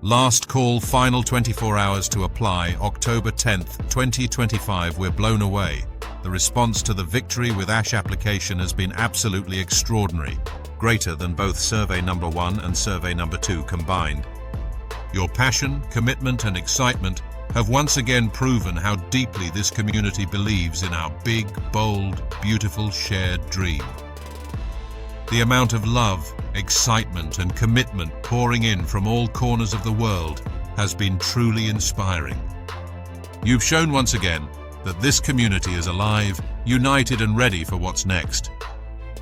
Last call, final 24 hours to apply, October 10th, 2025. We're blown away. The response to the victoryWithAsh application has been absolutely extraordinary, greater than both survey number 1 and survey number 2 combined. Your passion, commitment, and excitement have once again proven how deeply this community believes in our big, bold, beautiful shared dream. The amount of love, excitement, and commitment pouring in from all corners of the world has been truly inspiring. You've shown once again that this community is alive, united, and ready for what's next.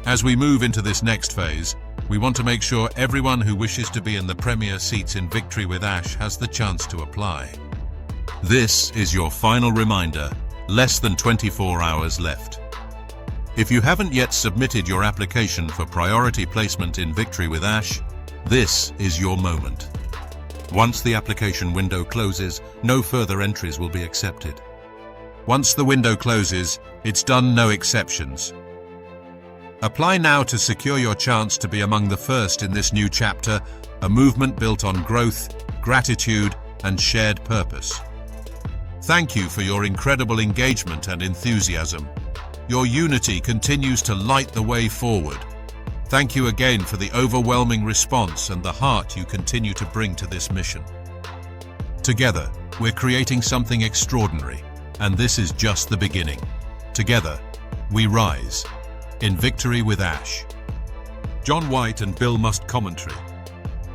As we move into this next phase, we want to make sure everyone who wishes to be in the premier seats in victoryWithAsh has the chance to apply. This is your final reminder, less than 24 hours left. If you haven't yet submitted your application for priority placement in victoryWithAsh, this is your moment. Once the application window closes, no further entries will be accepted. Once the window closes, it's done, no exceptions. Apply now to secure your chance to be among the first in this new chapter, a movement built on growth, gratitude, and shared purpose. Thank you for your incredible engagement and enthusiasm. Your unity continues to light the way forward. Thank you again for the overwhelming response and the heart you continue to bring to this mission. Together, we're creating something extraordinary, and this is just the beginning. Together, we rise. In victoryWithAsh. John White and Bill Must commentary.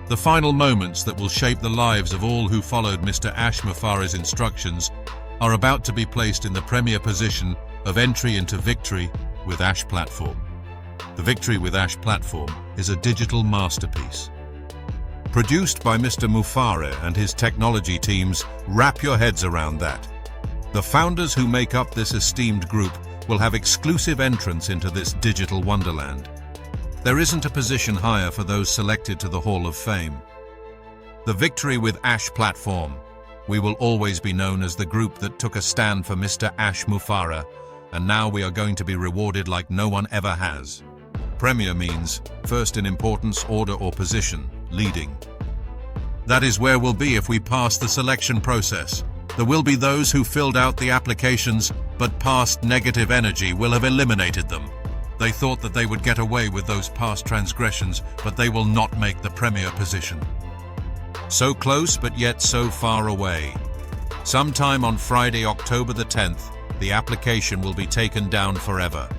The final moments that will shape the lives of all who followed Mr. Ash MUFAREH's instructions are about to be placed in the premier position of entry into victoryWithAsh platform. The victoryWithAsh platform is a digital masterpiece. Produced by Mr. MUFAREH and his technology teams, wrap your heads around that. The founders who make up this esteemed group will have exclusive entrance into this digital wonderland. There isn't a position higher for those selected to the Hall of Fame. The victoryWithAsh platform. We will always be known as the group that took a stand for Mr. Ash MUFAREH, and now we are going to be rewarded like no one ever has. Premier means first in importance, order, or position, leading. That is where we'll be if we pass the selection process. There will be those who filled out the applications, but past negative energy will have eliminated them. They thought that they would get away with those past transgressions, but they will not make the premier position. So close, but yet so far away. Sometime on Friday, October the 10th, the application will be taken down forever.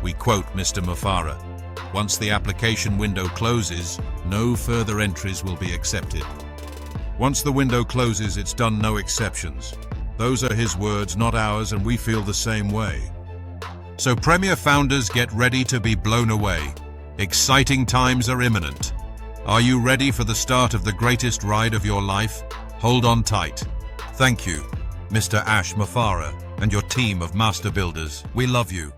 We quote Mr. MUFAREH, "Once the application window closes, no further entries will be accepted." Once the window closes, it's done, no exceptions. Those are his words, not ours, and we feel the same way. So Premier founders, get ready to be blown away. Exciting times are imminent. Are you ready for the start of the greatest ride of your life? Hold on tight. Thank you, Mr. Ash MUFAREH and your team of master builders. We love you.